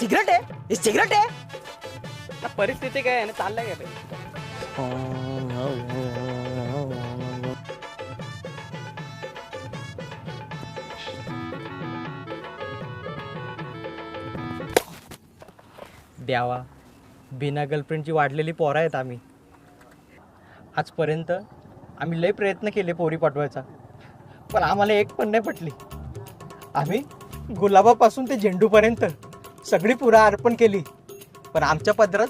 Cigarette आहे cigarette आहे परिस्थिती काय आहे चाललंय काय द्यावा बिना गर्लफ्रेंडची वाढलेली पोरं आहेत आम्ही. आजपर्यंत आम्ही लय प्रयत्न केले पोरी पाठवायचा, पण आम्हाला एक पण नाही पटली. आम्ही गुलाबापासून ते झेंडूपर्यंत सगळी फुलं अर्पण केली, पण आमच्या पदरात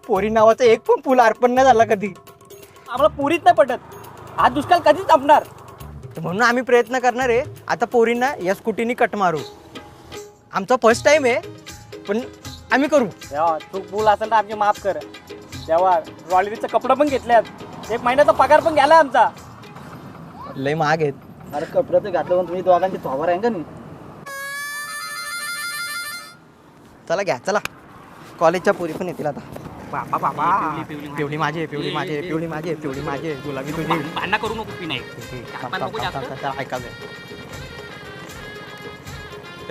पोरी नावाचं एक पण फुल अर्पण नाही झाला कधी. आम्हाला पुरीच नाही पटत. हा दुष्काळ कधीच संपणार. म्हणून आम्ही प्रयत्न करणार आहे आता पोरींना या स्कूटीनी कट मारू. आमचा फर्स्ट टाइम आहे, पण आम्ही करू. देवा तू भूल असेल तर आमची माफ कर. देवा रॉयलिटीचं कपडे पण घेतल्यात, 1 महिन्याचा पगार पण गेला आमचा. लय महाग आहेत. अरे कपडे तर घातलं पण तुम्ही दोघांची थोबार आहे का नाही. चला घ्या चला, कॉलेजच्या पोरी पण येतील आता. बाबा बाबा पिवळी माझी पिवळी माझी पिवळी माझी पिवळी माझी गुलाबी तुझी. भांडणं करू नको की नाही.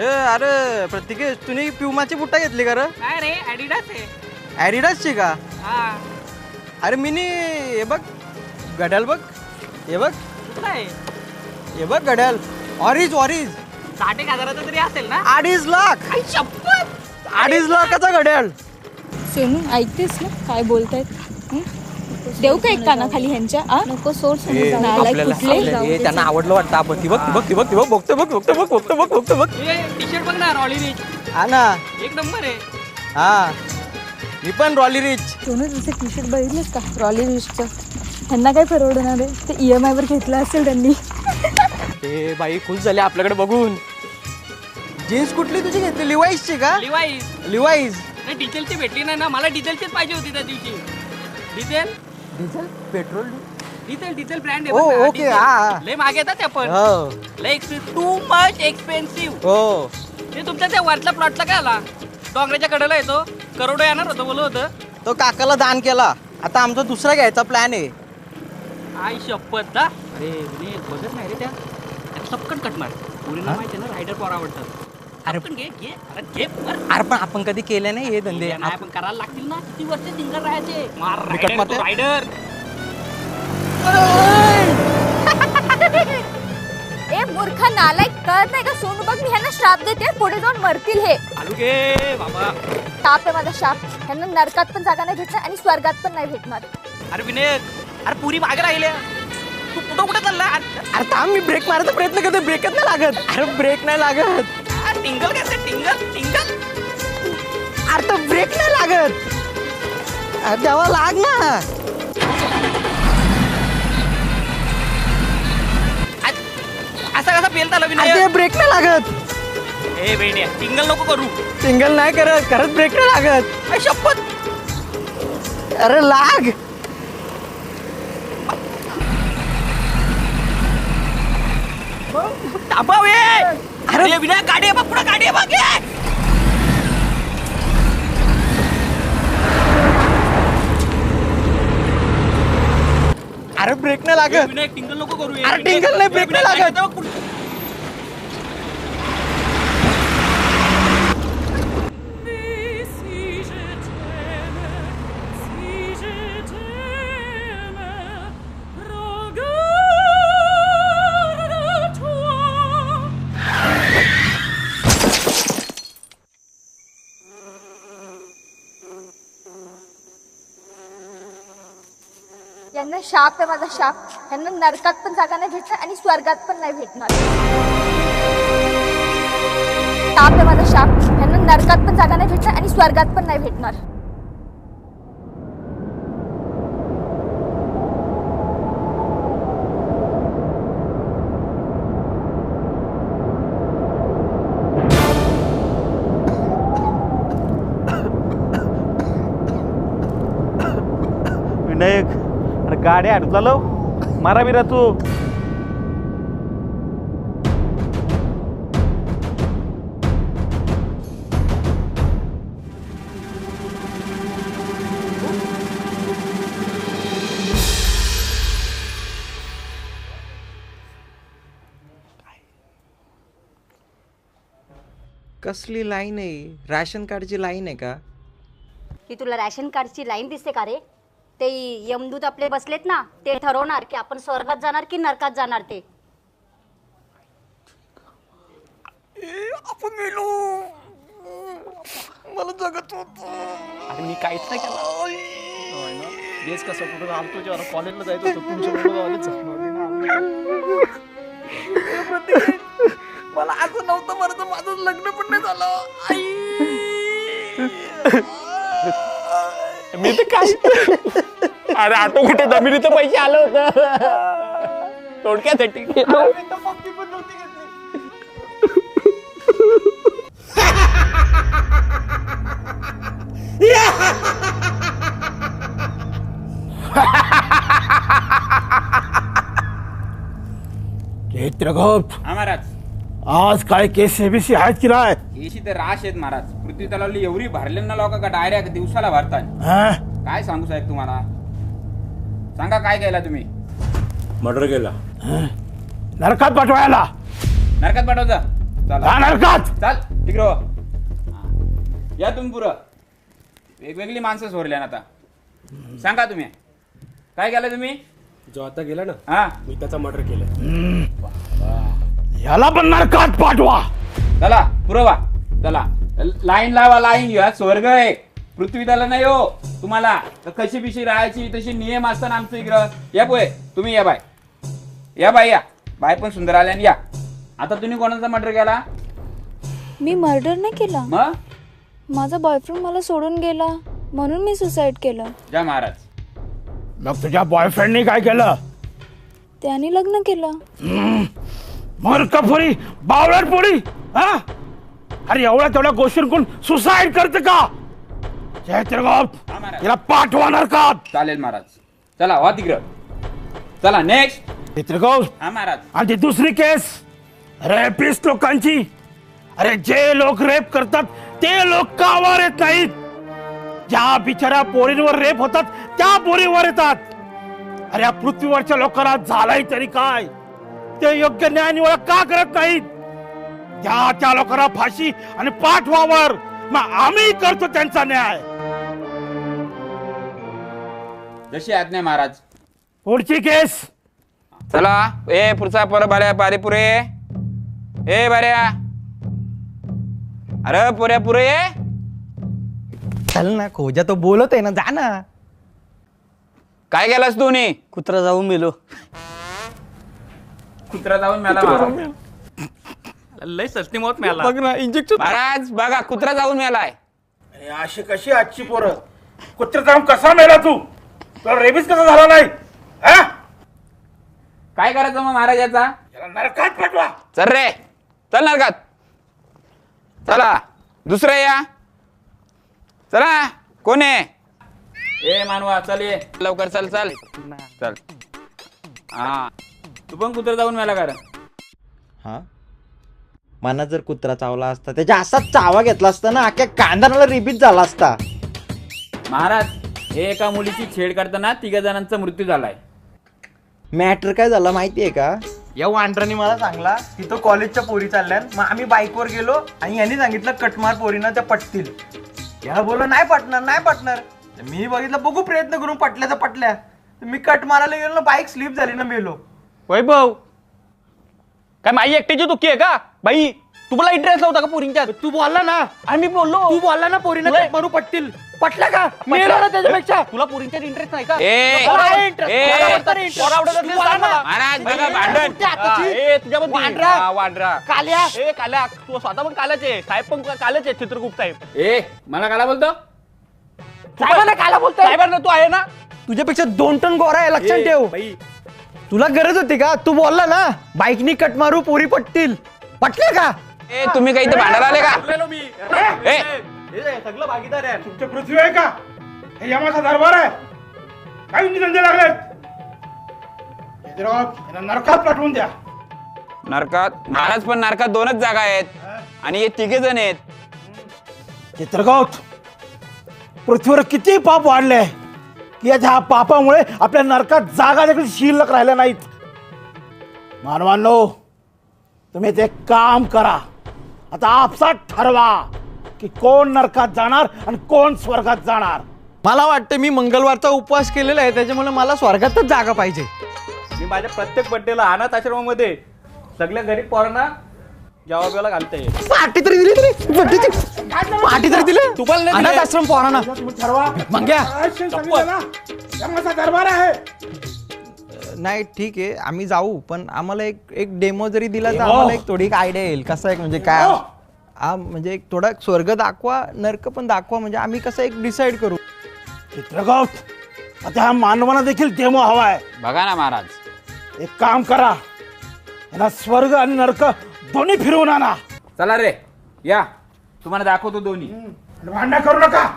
अरे प्रत्येक तुम्ही प्युमाची बुट्टा घेतली का रे? काय रे ॲडिडास आहे. ॲडिडासची का? हा अरे मिनी हे बघ घड्याल बघ, हे बघ कुठला आहे? हे बघ घड्याल ऑरिज ऑरिज 60,000 तरी असेल ना. 2.5 लाख. आई शपथ 2.5 लाखाचा घड्याल. सोनू ऐकतेस ना काय बोलतायत? देऊ का एक कानाखाली ह्यांच्या? नको सोड. त्यांना आवडलं वाटतं आपण. ती बघ ती बघ ती बघ ती बघ बघतो बघ बघतो बघ बघतो बघ बघतो बघ. टी शर्ट बघ ना रॉली रिच. हा ना, एक नंबर आहे. हा मी पण रॉली रिच. सोनू तुझं टी शर्ट बघितलंस का रॉली रिचचं? ह्यांना काय परवडणार आहे? ते EMI वर घेतलं असेल त्यांनी. ए बाई खुश झाले आपल्याकडे बघून. जीन्स कुठली तुझी घेतली? लिवाईसची का? लिवाईस. लिवाईस. नाही डिझेलची भेटली नाही ना मला. डिझेलचीच पाहिजे होती त्या दिवशी. Diesel diesel petrol diesel diesel brand ओ, आहे. ओके, हा. लय महाग येतात त्या पण. हो लय एक्सपेन्सिव्ह, टू मच एक्सपेन्सिव्ह. हो. ते तुमच्या त्या वरच्या प्लॉटला काय आला? डोंगराच्या कडेला येतो. करोडो येणार होतं बोलत होतं. तो काकाला दान केला. आता आमचा दुसरा घ्यायचा प्लॅन आहे. आई शपथ दा. अरे बघत नाही रे त्या सपकन कटणार. पुरीला माहिती आहे ना रायडर पोर आवडतात. अरे पण घे घे अरे घे बर. अरे पण आपण कधी केले नाही हे धंदे. नाही आपण करायला लागतील ना. किती वर्ष सिंगल राहायचे. मार विकत मारते? रायडर. ए मूर्ख नालायक, कळत नाही का? सोनू बघ मी ह्यांना श्राप देते, पुढे जाऊन मरतील हे. आलू घे बाबा. ताप आहे माझा शाप. ह्यांना नरकात पण जागा नाही भेटणार आणि स्वर्गात पण नाही भेटणार. अरे विनय अरे पुरी मागे राहिल्या. तू कुठं कुठं चालला? अरे थांब, मी ब्रेक मारायचा प्रयत्न करतो. ब्रेकच नाही लागत. अरे ब्रेक नाही लागत. टिंगल काय टिंगल टिंगल. अरे तो ब्रेक नाही लागत. अरे द्यावा लाग ना. असा कसा पेलता अरे विनय? ते ब्रेक नाही लागत. ए बेड्या टिंगल नको करू. सिंगल नाही करत, खरंच ब्रेक नाही लागत. आई शपथ. अरे लाग. थांबव ए. अरे विनय गाडी आहे बघ पुढे गाडी आहे बघ. अरे ब्रेक नाही लागत. विनय टिंगल नको करू. अरे टिंगल नाही, ब्रेक नाही लागत. यांना शाप आहे माझा शाप. ह्यांना नरकात पण जागा नाही भेटणार आणि स्वर्गात पण नाही भेटणार. ताप आहे माझा शाप. ह्यांना नरकात पण जागा नाही भेटणार आणि स्वर्गात पण नाही भेटणार. विनायक, अरे गाडी अडकला लो, मारा बिरा तू. कसली लाईन आहे? राशन कार्डची लाईन आहे का? की तुला रॅशन कार्डची लाईन दिसते का रे? ते यमदूत आपले बसलेत ना, ते ठरवणार की आपण स्वर्गात जाणार की नरकात जाणार ते. आपण मेलो, मला जगत होत. अरे मी काहीच नाही केलं. देश कसं कुठं आलतो जेव्हा कॉलेजला जायचं होतं मला असं नव्हतं बरं, तर माझं लग्न पण नाही झालं. मी तर काय अरे ऑटो कुठे जमिनीचं पैसे आलं होतं थोडक्यासाठी. पप्पी पण नव्हती घेतली. चित्रगुप्त, हा महाराज. आज काय केस सीबीसी आहेत की नाही? येशी तर राश आहेत महाराज. पृथ्वी तलावली एवढी भरले ना लोक का डायरेक्ट दिवसाला भरतात. हा? काय सांगू साहेब तुम्हाला? सांगा काय केला तुम्ही? मर्डर केला. नरकात पाठवायला. नरकात पाठवता. चला हा, नरकात. चाल तिकडे हो. या तुम्ही पुरं. वेगवेगळी माणसं सोडल्या ना आता. सांगा तुम्ही काय केलं तुम्ही? जो आता गेला ना, हा मी त्याचा मर्डर केलं. याला पण नरकात पाठवा. चला पुरवा. चला लाईन लावा, लाईन घ्या. स्वर्ग आहे, पृथ्वी त्याला नाही हो तुम्हाला. तर कशी बिशी राहायची तशी नियम असतात आमचं इकडं. या पोय तुम्ही या बाय, या बाय, या बाय पण सुंदर आल्या आणि या. आता तुम्ही कोणाचा मर्डर केला? मी मर्डर नाही केला. मग माझा बॉयफ्रेंड मला सोडून गेला म्हणून मी सुसाईड केलं. जा महाराज. मग तुझ्या बॉयफ्रेंडनी काय केलं? त्याने लग्न केलं. मूर्खपुरी, बावळटपुरी. हा? अरे एवढ्या तेवढ्या गोष्टींकडून सुसाईड करते का? चित्रगुप्त, हा महाराज. याला पाठवा नरकात. चालेल महाराज. चला हो तिकडं. चला नेक्स्ट. चित्रगुप्त, हा महाराज. आणि ती दुसरी केस रेपिस्ट लोकांची. अरे जे लोक रेप करतात ते लोक का वर येत नाहीत? ज्या बिचाऱ्या पोरींवर रेप होतात त्या पोरीवर येतात. अरे या पृथ्वीवरच्या लोकांना झालाय तरी काय? ते योग्य न्याय निवाडा का करत नाहीत? त्या लोकांना फाशी आणि पाठवावर. मग आम्ही करतो त्यांचा न्याय. जशी आज्ञा महाराज. पुढची केस. चला ए पुढचा पर बाऱ्या पारे पुरे. ए बाऱ्या, अरे पुऱ्या पुरे ये. चल ना, खोजा तो बोलत आहे ना, जा ना. काय केलास तू? नी कुत्रा जाऊन मेलो. कुत्रा जाऊन मेला महाराज. लय सस्ती मौत मिळाला. बघ ना, इंजेक्शन. महाराज बघा कुत्रा जाऊन मेलाय. अशी कशी आजची पोरं? कुत्र जाऊन कसा मेला तू? तुला रेबीज कसा झाला नाही? हा? काय करायचं मग महाराज याचा? याला नरकात पाठवा. चल रे, चल नरकात. चला दुसरं या. चला कोण आहे? ए मानवा चल ये लवकर. चल चल चल. हा तू पण कुत्रा जाऊन मेला का? हा, मना जर कुत्रा चावला असता, त्याच्या असाच चावा घेतला असता ना, अख्ख्या कांदानाला रिपीट झाला असता. महाराज हे एका मुलीची छेड करताना 3 जणांचा मृत्यू झालाय. मॅटर काय झाला माहितीये का? या वांड्राने मला सांगला तिथं कॉलेजच्या पोरी चालल्या, मग आम्ही बाईकवर गेलो आणि यांनी सांगितलं कटमार पोरीना त्या पटतील. या बोललो नाही पटणार, नाही पटणार. मी बघितलं, बघू प्रयत्न करून पटल्या तर पटल्या. मी कट मारायला गेलो ना, बाईक स्लिप झाली ना, मेलो. वैभव, काय माई एकट्याची दुःखी आहे का बाई? तुम्हाला इंटरेस्ट नव्हता का पोरींच्यात? तू बोलला ना, आणि मी बोललो तू बोलला ना पोरीनं तुला- कट मारू पटतील. पटलं का? मेला ना त्याच्यापेक्षा. तुला पोरींच्यात इंटरेस्ट नाही का? ए, मला आहे interest. ए, मला म्हणता रे interest. पोरं आवडत असेल तू बोला सांग ना. मला. महाराज बघा भांडण. त्या हाताची. ए, तुझ्याबद्दल वांडरा. हा, वांडरा. काल्या. ए काल्या, तू स्वतः पण काल्याचे, साहेब पण काल्याचे, चित्रगुप्त साहेब. ए मला काला बोलतो? साहेबांना काला बोलतोय? साहेबांना तू आहे ना? तुझ्यापेक्षा 2 टन गोरा आहे, लक्षात ठेव. तुला गरज होती का? तू बोलला ना बाईकनी कट मारू पोरी पटतील. पटले का? ए तुम्ही काही इथे भांडायला आले का? ए सगळं भागीदार आहे. तुमचे पृथ्वी आहे का? हे यमाचा दरबार आहे. काही धंदे लागलेत. यांना नरकात पाठवून द्या. नरकात? महाराज पण नरकात 2च जागा आहेत आणि हे 3 जण आहेत. चित्रगौत, पृथ्वीवर किती पाप वाढले की या पापामुळे आपल्या नरकात जागा देखील शिल्लक राहिल्या नाहीत. मानवांनो, तुम्ही ते काम करा. आता आपसात ठरवा की कोण नरकात जाणार आणि कोण स्वर्गात जाणार. मला वाटतं मी मंगळवारचा उपवास केलेला आहे, त्याच्यामुळे मला स्वर्गातच जागा पाहिजे. मी माझ्या प्रत्येक बड्डेला अनाथ आश्रमामध्ये सगळ्या गरीब पोरांना जवाबाला घालते. पार्टी तरी दिली तरी पार्टी तरी दिली. तुम्हाला नाही दिली. अनाथ आश्रम पोरांना तुम्ही ठरवा. मंग्या. सांगितलं ना, यमाचा दरबार आहे. नाही ठीक आहे, आम्ही जाऊ, पण आम्हाला एक डेमो जरी दिला तर आम्हाला एक थोडी आयडिया येईल कसं आहे म्हणजे काय. म्हणजे एक थोडा स्वर्ग दाखवा, नरक पण दाखवा, म्हणजे आम्ही कसं एक डिसाईड करू. चित्रगौत, आता ह्या मानवाला देखील डेमो हवाय. बघा ना महाराज. एक काम करा, यांना स्वर्ग आणि नरक दोन्ही फिरवून आणा. चला रे या, तुम्हाला दाखवतो दोन्ही. भांडण करू नका.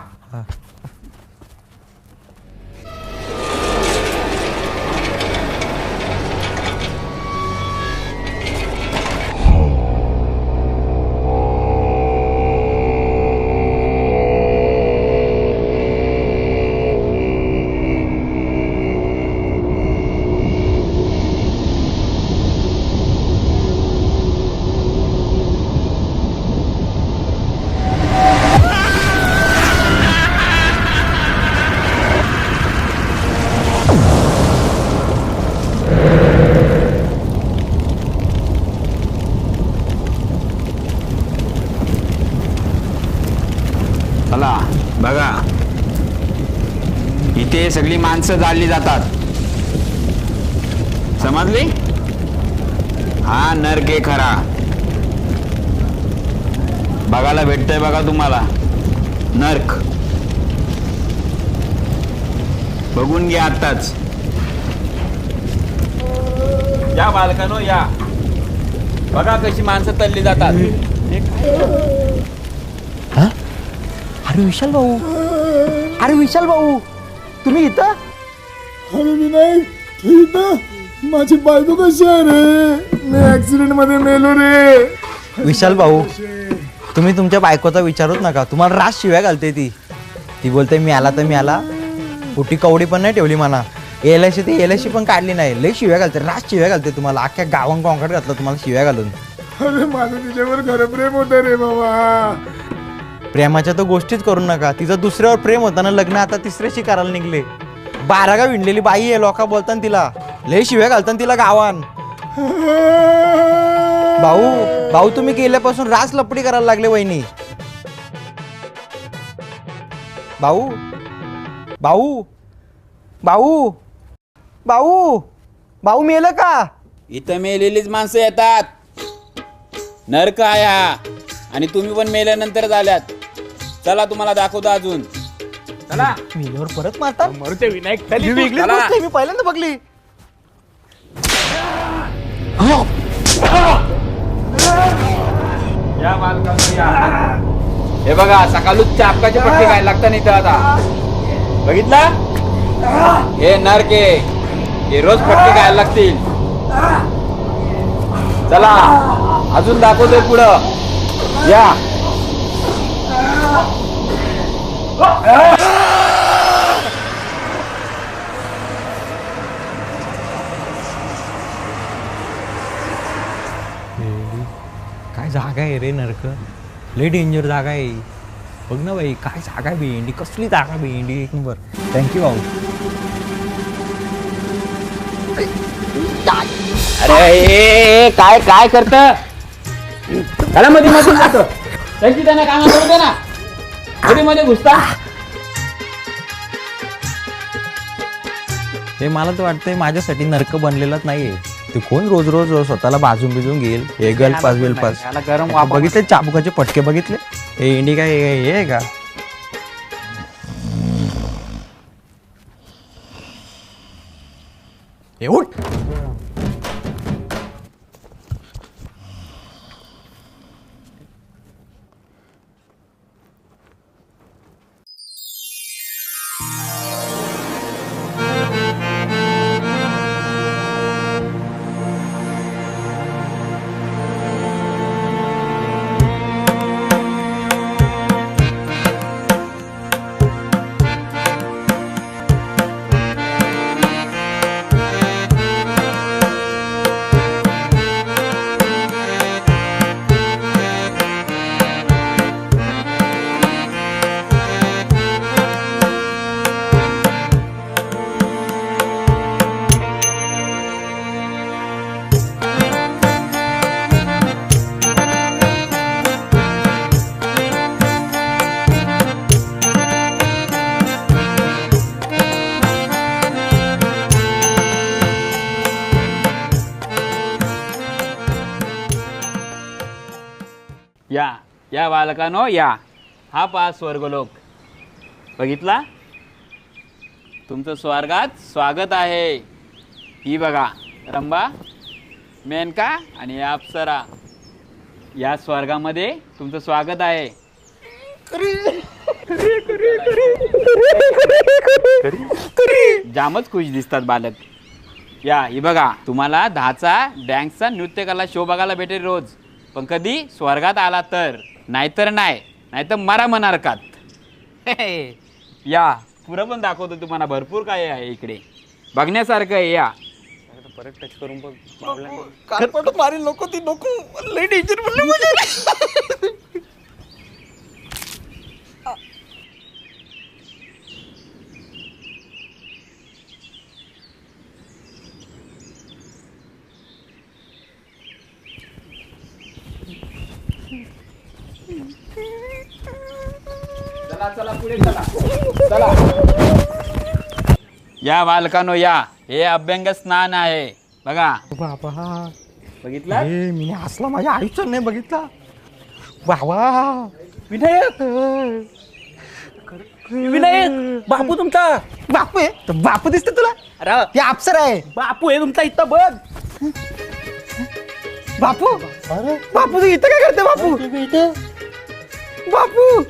चला बघा, इथे सगळी माणसं जाळली जातात, समजली? हा नरक आहे खरा. बघायला भेटतंय बघा तुम्हाला नरक. बघून घ्या आताच. या बालकानो या, बघा कशी माणसं तल्ली जातात. अरे विशाल भाऊ, अरे विशाल भाऊ, तुम्ही इथं? माझी बायको कशी आहे रे? मी ऍक्सिडेंट मध्ये मेलो रे. विशाल भाऊ, तुम्ही तुमच्या बायकोचा विचारूच नका. तुम्हाला रास शिव्या घालते ती बोलते मी आला तर मी आला. कुठी कवडी पण नाही ठेवली म्हणा. एलआयसी पण काढली नाही. लय शिव्या घालते, रास शिव्या घालते तुम्हाला. अख्ख्या गावांग कॉन्क्रीट घातलं तुम्हाला शिव्या घालून. अरे माझं तिच्यावर खरं प्रेम होतं रे बाबा. प्रेमाच्या तर गोष्टीच करू नका. तिचं दुसऱ्यावर प्रेम होतं ना, लग्न आता तिसऱ्याशी करायला निघले. 12 गाव विणलेली बाई आहे, लोका बोलताना तिला लय शिव्या घालताना तिला गावान. भाऊ तुम्ही गेल्यापासून रास लपडी करायला लागले वहिनी. भाऊ भाऊ भाऊ भाऊ भाऊ मेलं का? इथं मेलेलीच माणसं येतात. नरक आहे हा, आणि तुम्ही पण मेल्यानंतर आल्यात. चला तुम्हाला दाखवतो अजून. चला. मेल्यावर परत मारतात. मरुते विनायक ही वेगळीच चला. गोष्ट आहे, मी पहिल्यांदा बघली. या बालकानो या. हे बघा, सकाळूच चापकाची पट्टी काय लागता नाही तर आता बघितला. हे नरक आहे, हे रोज पट्टी काय लागतील. चला अजून दाखवतोय पुढं. या. काय जागा आहे रे नरक, लय डेंजर जागा आहे. बघ ना बाई, काय जागा आहे भेंडी, कसली जागा भेंडी, एक नंबर. थँक्यू भाऊ. अरे काय काय करत? त्याला मध्ये मध्ये जातो त्यांची त्यांना काम करू दे ना मध्ये मध्ये घुसता. हे मला तर वाटतंय माझ्यासाठी नरक बनलेलाच नाहीये. ते कोण रोज रोज स्वतःला बाजून बिजून घेईल. हे गलपास बिलपास त्याला गरम वापर बघितले चाबुकाचे पटके बघितले. हे इंडिका हे आहे का? हे उठ. या बालकानो या. हा पहा स्वर्गलोक बघितला. तुमचं स्वर्गात स्वागत आहे. ही बघा रंभा, मेनका आणि या अप्सरा. या स्वर्गामध्ये तुमचं स्वागत आहे. जामच खुश दिसतात बालक. या ही बघा तुम्हाला 10चा डॅन्सचा नृत्यकला शो बघायला भेटेल रोज. पण कधी स्वर्गात आला तर, नाहीतर नाही, नाहीतर मरा मनारकात. या पुरं पण दाखवतो तुम्हाला. भरपूर काय आहे इकडे बघण्यासारखं आहे. या परत टच करून बघ. कानपट मारी नको ती नको. लई डेंजर बोलले. चला चला पुढे चला चला. या बालकानो या. हे अभ्यंग स्नान आहे बघा. बाबा बघितला. मी हसला माझ्या आयुष्यात नाही बघितला. बाबा विनायक विनायक बापू तुमचा. बापू आहे. तर बापू दिसते तुला. अरे हे अप्सरा आहे. बापू आहे तुमचा इथं बघ. बापू बापू तू इथं काय करते बापू? बापू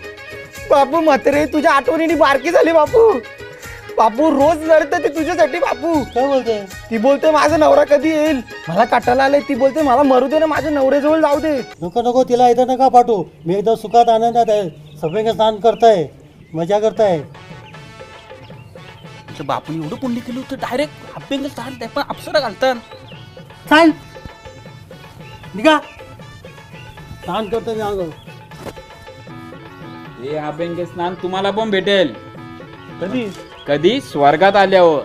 बापू म्हातारे तुझ्या आठवणीने बारकी झाली बापू. बापू रोज लढते ती तुझ्यासाठी. बापू काय बोलते? ती बोलते माझा नवरा कधी येईल. मला काटायला आलंय. ती बोलते मला मरू दे ना, माझ्या नवऱ्याजवळ जाऊ दे. नको नको तिला इथं नका पाठवू. मी एकदम सुखात आनंदात आहे. सगळे स्नान करताय, मजा करताय. तुझ्या बापूने एवढं पुण्य केलं होतं. डायरेक्ट अभ्यंग स्नान ते पण अप्सरा घालतात. चाल निघा. स्नान करतो मी अंग. हे अभ्यंग स्नान तुम्हाला पण भेटेल. कधी कधी स्वर्गात आल्यावर,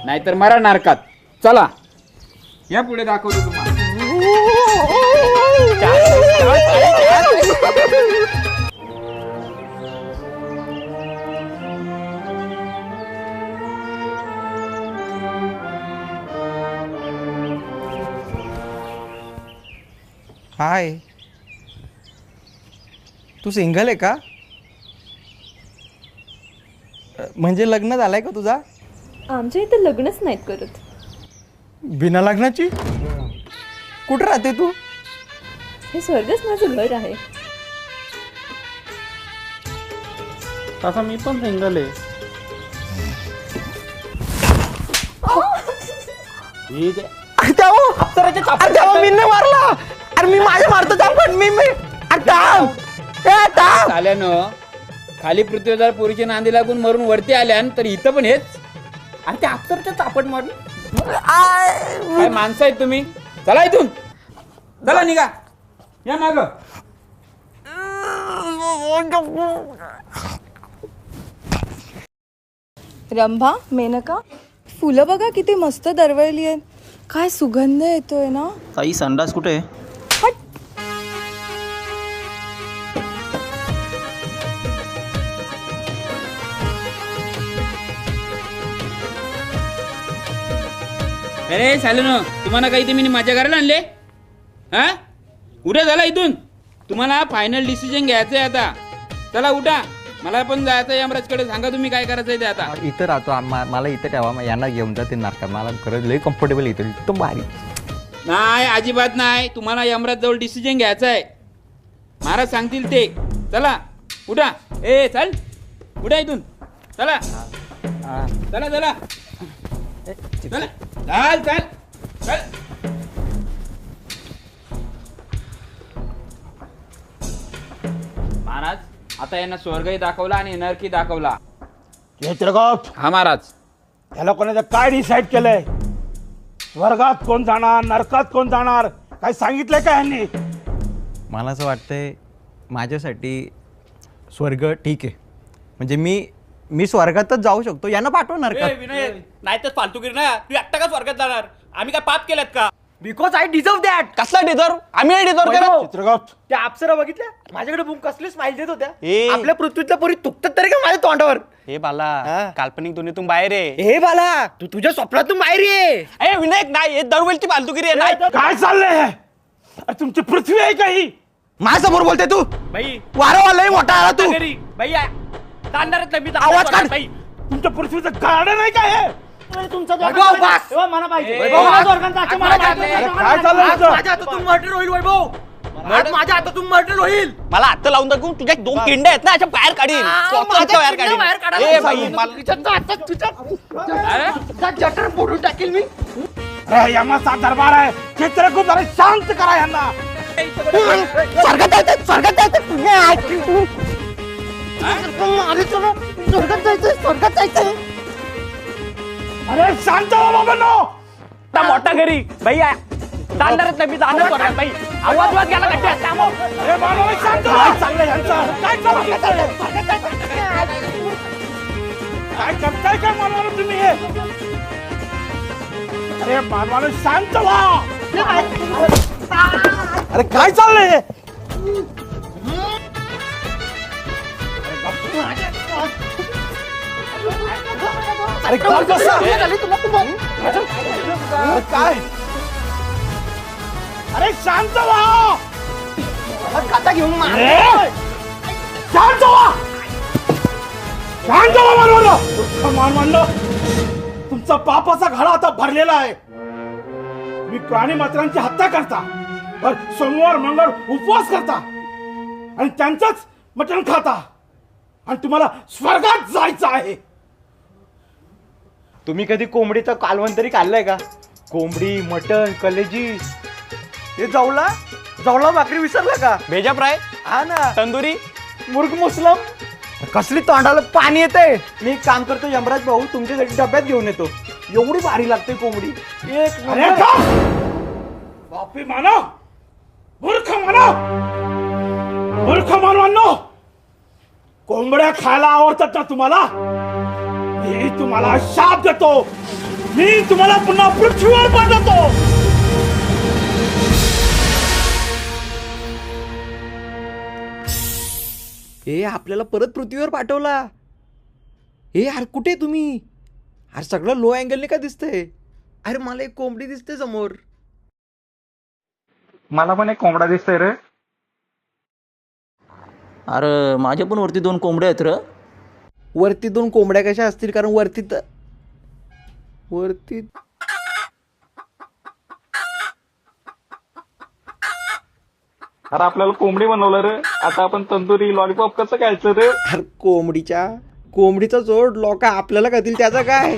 नाहीतर मरा नरकात. चला या पुढे दाखवतो तुम्हाला. हाय, तू सिंगल आहे का? म्हणजे लग्न झालंय का तुझा? आमच्या इथे लग्नच नाहीत करत. बिना लग्नाची? कुठं राहते तू? हे स्वर्गच माझं घर आहे. तसा मी पण सिंगल आहे. मी नाही मारला. अरे मी माझ्या मारतो पण मी आल्यानं खाली पृथ्वीवर पोरीची नांदी लागून मरून वरती आल्यान, तर इथं पण हेच. आणि ते अप्सरच्या चापट मारली. काय माणसं आहेत तुम्ही? चला इथून. चला निघा. या माग. रंभा, मेनका, फुलं बघा किती मस्त दरवळली आहेत. काय सुगंध येतोय ना. ताई संडास कुठे आहे? अरे चालेल ना, तुम्हाला काही ते मी माझ्या घराला आणले हा? उद्या झाला इथून, तुम्हाला फायनल डिसिजन घ्यायचंय आता. चला उठा, मला पण जायचं यमराजकडे. सांगा तुम्ही काय करायचंय ते आता. इथं राहतो मला इथं ठेवा, यांना घेऊन जाते नारका. मला खरंच लय कम्फर्टेबल इथं, एकदम भारी. नाही अजिबात नाही, तुम्हाला यमराज जवळ डिसिजन घ्यायचा आहे. महाराज सांगतील ते. चला उठा. ए चल उठा इथून. चला चला चला चला चाल चाल चल. महाराज आता यांना स्वर्गही दाखवला आणि नरकी दाखवला. चित्रगुप्त, हा महाराज. या लोकांनी काय डिसाईड केलंय? स्वर्गात कोण जाणार, नरकात कोण जाणार, काय सांगितलंय का यांनी? मला असं वाटतंय माझ्यासाठी स्वर्ग ठीक आहे. म्हणजे मी स्वर्गातच जाऊ शकतो, यांना पाठवणार का? विनय नाही तर फालतूगिरी ना. तू एकटा का स्वर्गात जाणार? आम्ही काय पाप केलं का? Because I deserve that. कसला डिझर्व? आम्ही नाही डिझर्व करत. चित्रगुप्त, त्या अप्सरा बघितल्या माझ्याकडे बुक कसली स्माइल देत होत्या. आपल्या पृथ्वीतल्या पोरी तुकतात तरी का माझ्या तोंडावर? हे बाला काल्पनिक दुनियेतून बाहेर आहे. हे बाला तू तुझ्या स्वप्नातून बाहेर ये. ए विनायक नाही, हे दरवेळची फालतूगिरी आहे. नाही काय चाललंय? अरे तुमची पृथ्वी आहे का ही? माझ्यासमोर बोलते तू? बाई वारंवार लय मोठा आला तू. घरी बाई तांदळात मी आवाज काढ. बाई. तुमच्या पृथ्वीचं गार्डन आहे का हे? तुमचा वैभव, बस. मला माहिती. वैभव, मला बस. स्वर्गात जायचं, मला माहिती. अरे काय चाललंय तुमचं? माझ्या हातातून मर्डर होईल वैभव. आज माझ्या हातातून मर्डर होईल. मला हात लावून दाखवून तुझ्या 2 किंड्या आहेत ना, अशा बाहेर काढीन. माझ्या बाहेर किल्ल्या बाहेर काढीन. काढा. ए बाई मला तुझा जटर फोडून टाकेल मी. अरे यमाचा दरबार आहे. चित्रगुप्त, अरे शांत करा यांना. स्वर्गात जायचं, स्वर्गात जायचं. स्वर्गात जायचं, स्वर्गात जायचं. अरे शांत व्हा बाबांनो. मोठा घरी बाई तांदळात मी जाणार स्वर्गात बाई. आवाज गेला का? अरे मानव शांत व्हा. काय चाललंय यांचं? काय चाललंय? काय करताय काय मानवानं तुम्ही हे? अरे मानवानं शांत व्हा. अरे काय चाललंय? अरे काय कसं? अरे काय? अरे शांत व्हा. खाता घेऊन मार. अरे, शांत व्हा. शांत व्हा मानवानं. मानवानं तुमचा पापाचा घडा आता भरलेला आहे. तुम्ही प्राणी मात्रांची हत्या करता, पण सोमवार मंगळ उपवास करता आणि त्यांचंच मटण खाता आणि तुम्हाला स्वर्गात जायचं आहे. तुम्ही कधी कोंबडीचं कालवण तरी खाल्लंय का? कोंबडी, मटण, कलेजी, हे जवळा भाकरी विसरला का? भेजा फ्राय, हा ना, तंदुरी, मुर्ग मुसलम. कसली तोंडाला पाणी येते. मी एक काम करतो, यमराज भाऊ तुमच्यासाठी डब्यात घेऊन येतो. एवढी भारी लागते कोंबडी, एक अरे नंबर. बापी मानव, मूर्ख मानव, मूर्ख मानवांनो, कोंबड्या खायला आवडतात ना तुम्हाला? मी तुम्हाला शाप देतो. मी तुम्हाला पुन्हा पृथ्वीवर पाठवतो. हे आपल्याला परत पृथ्वीवर पाठवला. हे यार कुठे तुम्ही? अरे सगळं लो अँगलने का दिसतंय? अरे मला एक कोंबडी दिसते समोर. मला पण एक कोंबडा दिसतोय रे. अरे माझ्या पण वरती 2 कोंबड्या आहेत र. वरती 2 कोंबड्या कशा असतील? कारण वरती अरे आपल्याला कोंबडी बनवलं रे. आता आपण तंदुरी लॉलीपॉप कसं खायचं रे? अरे कोंबडीचा जोड लोक आपल्याला खातील त्याचा काय?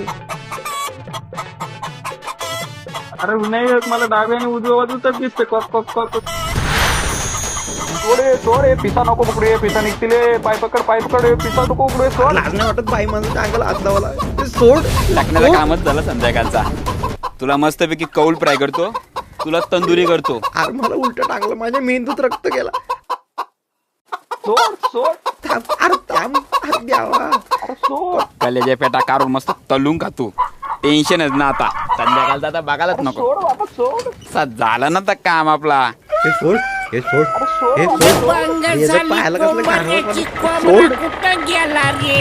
अरे विनायक, मला डाव्या आणि उजव्या बाजूच दिसते. कॉक कॉक कॉक. सोडे पिसा नको पकडू. पिसा निघतील. पाय पकड पिसा नको पकडू. सोड. लाज नाही वाटत बाई माझं अंगाला हात लावायला. ते सोड. लग्नाचं कामच झालं संध्याकाळचा. तुला मस्तपैकी कौल फ्राय करतो, तुला तंदुरी करतो. अरे मला उलट टाकलं, माझ्या मेंदूत रक्त गेला. सोड. अरे थांब, हात द्यावा. कलेजा पेटा काढून मस्त तळून खातो. टेन्शनच ना आता. संध्याकाळचा आता बघायलाच नको. झालं ना तर काम आपला. हे सोड. हे जर पाहायला कसलं घाणवत सोड. गेला रे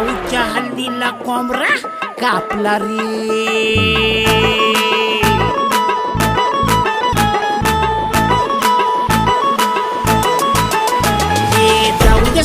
भाऊच्या हल्दीला कोंबरा कापला रे. जाऊ दे